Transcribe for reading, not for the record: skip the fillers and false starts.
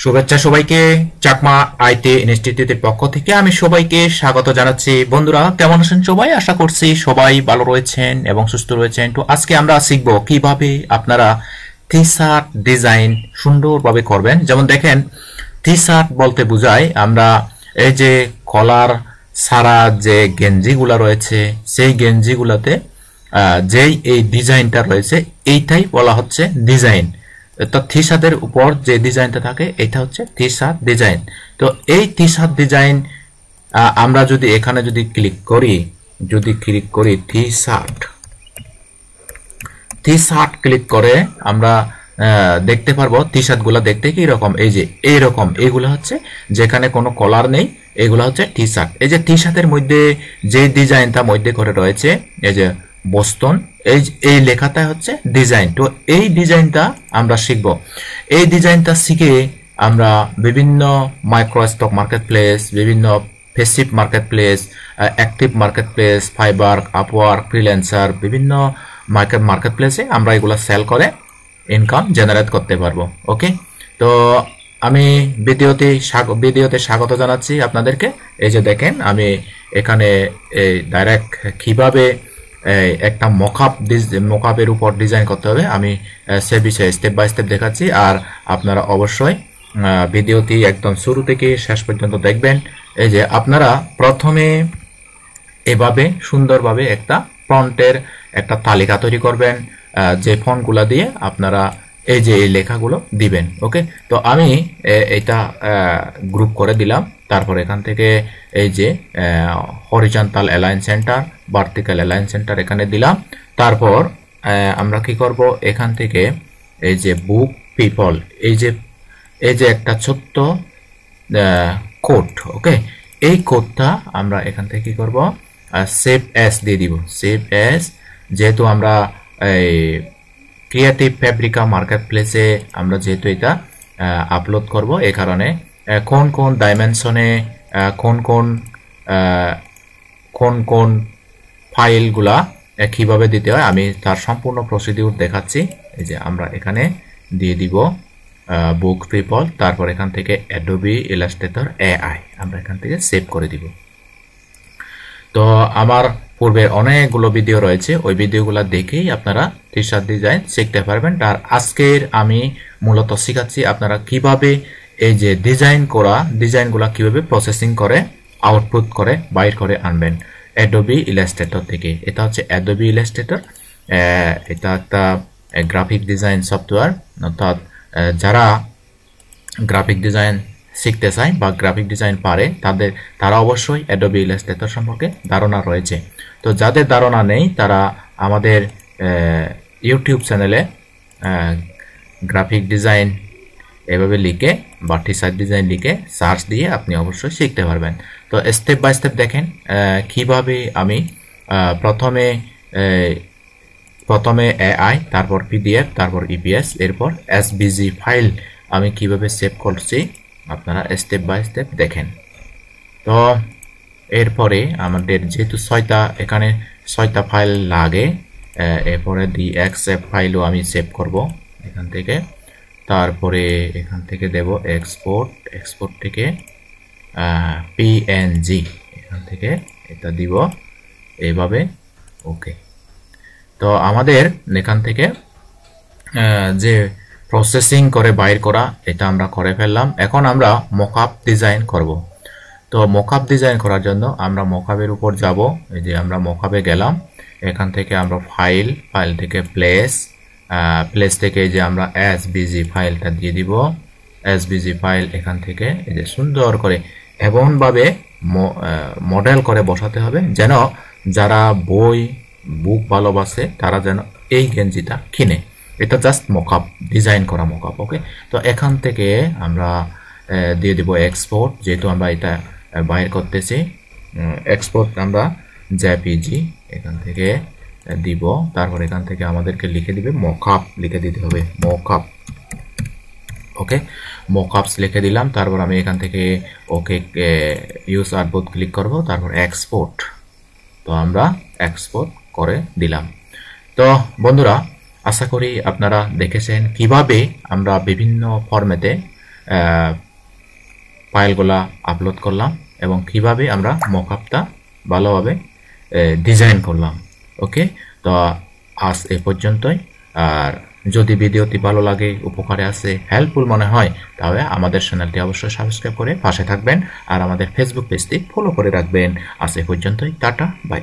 শুভেচ্ছা সবাইকে। চাকমা আইটি ইনস্টিটিউটের পক্ষ থেকে আমি সবাইকে স্বাগত জানাচ্ছি। বন্ধুরা কেমন আছেন সবাই? আশা করছি সবাই ভালো রয়েছেন এবং সুস্থ রয়েছেন। তো আজকে আমরা শিখব কিভাবে আপনারা টি শার্ট ডিজাইন সুন্দরভাবে করবেন। যেমন দেখেন, টি শার্ট বলতে বোঝায় আমরা এই যে কলার সারা যে গেঞ্জিগুলা রয়েছে সেই গেঞ্জিগুলাতে যেই এই ডিজাইনটা রয়েছে এইটাই বলা হচ্ছে ডিজাইন। তো টি শার্টের উপর যে ডিজাইনটা থাকে এটা হচ্ছে টি শার্ট ডিজাইন। তো এই টি শার্ট ডিজাইন আমরা যদি এখানে যদি ক্লিক করি টি শার্ট ক্লিক করে আমরা দেখতে পারবো টি শার্ট গুলা দেখতে কি রকম, এই যে এইরকম। এগুলো হচ্ছে যেখানে কোনো কলার নেই, এগুলো হচ্ছে টি শার্ট। এই যে টি শার্টের মধ্যে যে ডিজাইনটা মধ্যে করে রয়েছে, এই যে বোস্টন, এই লেখাটা হচ্ছে ডিজাইন। তো এই ডিজাইনটা আমরা শিখব। এই ডিজাইনটা শিখে আমরা বিভিন্ন মাইক্রো স্টক মার্কেট প্লেস, বিভিন্ন ফেসিভ market place, active market place, fibre, Upwork, freelancer, বিভিন্ন মার্কেট প্লেসে আমরা এগুলো সেল করে ইনকাম জেনারেট করতে পারবো। ওকে, তো আমি ভিডিওতে স্বাগত জানাচ্ছি আপনাদেরকে। এই যে দেখেন, আমি এখানে ডাইরেক্ট কিভাবে একটা মকআপের উপর ডিজাইন করতে হবে আমি সে বিষয়ে স্টেপ বাই স্টেপ দেখাচ্ছি। আর আপনারা অবশ্যই ভিডিওটি একদম শুরু থেকে শেষ পর্যন্ত দেখবেন। এই যে আপনারা প্রথমে এভাবে সুন্দরভাবে একটা ফন্টের একটা তালিকা তৈরি করবেন, যে ফন্টগুলো দিয়ে আপনারা এই যে এই লেখাগুলো দিবেন। ওকে, তো আমি এটা গ্রুপ করে দিলাম। তারপর এখান থেকে এই যে horizontal align centre, vertical align centre এখানে দিলাম। তারপর আমরা কি করব, এখান থেকে এই যে বুক পিপল, এই যে একটা ছোট্ট কোড। ওকে, এই কোডটা আমরা এখান থেকে কি করব, সেভ অ্যাজ দিয়ে দিব। সেভ অ্যাজ, যেহেতু আমরা এই ক্রিয়েটিভ ফ্যাব্রিকা মার্কেট প্লেসে আমরা যেহেতু এটা আপলোড করব, এই কারণে কোন কোন ডাইমেনশনে কোন কোন ফাইলগুলা কিভাবে দিতে হয় আমি তার সম্পূর্ণ প্রসিডিউর দেখাচ্ছি। এই যে আমরা এখানে দিয়ে দিব বুক পিপল, তারপর এখান থেকে অ্যাডোবি ইলাস্ট্রেটর এআই আমরা এখান থেকে সেভ করে দিব। তো আমার পূর্বে অনেকগুলো ভিডিও রয়েছে, ওই ভিডিওগুলো দেখেই আপনারা টি শার্ট ডিজাইন শিখতে পারবেন। আর আজকের আমি মূলত শেখাচ্ছি আপনারা কিভাবে এই যে ডিজাইনগুলো কিভাবে প্রসেসিং করে আউটপুট করে বাইর করে আনবেন অ্যাডোবি ইলাস্ট্রেটর থেকে। এটা হচ্ছে অ্যাডোবি ইলাস্ট্রেটর, এটা একটা গ্রাফিক ডিজাইন সফটওয়্যার। অর্থাৎ যারা গ্রাফিক ডিজাইন শিখতে চায় বা গ্রাফিক ডিজাইন পারে তারা অবশ্যই অ্যাডোবি ইলাস্ট্রেটর সম্পর্কে ধারণা রয়েছে। তো যাদের ধারণা নেই তারা আমাদের ইউটিউব চ্যানেলে গ্রাফিক ডিজাইন এভাবে লিখে বা টি শার্ট ডিজাইন লিখে সার্চ দিয়ে আপনি অবশ্যই শিখতে পারবেন। তো স্টেপ বাই স্টেপ দেখেন কিভাবে আমি প্রথমে এআই, তারপর পিডিএফ, তারপর ইপিএস, এরপর এসভিজি ফাইল আমি কিভাবে সেভ করছি আপনারা স্টেপ বাই স্টেপ দেখেন। তো এরপরে আমাদের যেহেতু এখানে 6টা ফাইল লাগে, এরপরে DXF ফাইলও আমি সেভ করব এখান থেকে। তারপরে এখান থেকে দেব এক্সপোর্ট থেকে PNG, এখান থেকে এটা দিব এইভাবে। ওকে, তো আমাদের এখান থেকে যে প্রসেসিং করে বাইর করা এটা আমরা করে ফেললাম। এখন আমরা মকআপ ডিজাইন করব। তো মকআপ ডিজাইন করার জন্য আমরা মকআপের উপর যাব। এই যে আমরা মকআপে গেলাম, এখান থেকে আমরা ফাইল থেকে প্লেস থেকে এই যে আমরা এসভিজি ফাইলটা দিয়ে দিব। এসভিজি ফাইল এখান থেকে এই যে সুন্দর করে এমনভাবে মডেল করে বসাতে হবে যেন যারা বুক ভালোবাসে তারা যেন এই গেঞ্জিটা কিনে। এটা জাস্ট মকআপ, ডিজাইন করা মকআপ। ওকে, তো এখান থেকে আমরা দিয়ে দিব এক্সপোর্ট, যেহেতু আমরা এটা বাইর করতেছি। এক্সপোর্ট আমরা জেপিজি এখান থেকে দিব। তারপর এখান থেকে আমাদেরকে লিখে দিবে মকআপ, লিখে দিতে হবে মকআপ। ওকে, মকআপস লিখে দিলাম। তারপর আমি এখান থেকে ওকে ইউজ আর্টবোর্ড ক্লিক করব, তারপর এক্সপোর্ট। তো আমরা এক্সপোর্ট করে দিলাম। তো বন্ধুরা আশা করি আপনারা দেখেছেন কিভাবে আমরা বিভিন্ন ফরম্যাটে ফাইলগুলা আপলোড করলাম এবং কিভাবে আমরা মকআপটা ভালোভাবে ডিজাইন করলাম। ওকে, তো আজ এ পর্যন্তই। আর যদি ভিডিওটি ভালো লাগে, উপকারে আসে, হেল্পফুল মনে হয়, তাহলে আমাদের চ্যানেলটি অবশ্যই সাবস্ক্রাইব করে পাশে থাকবেন আর আমাদের ফেসবুক পেজটি ফলো করে রাখবেন। আজ এ পর্যন্তই, টাটা, বাই।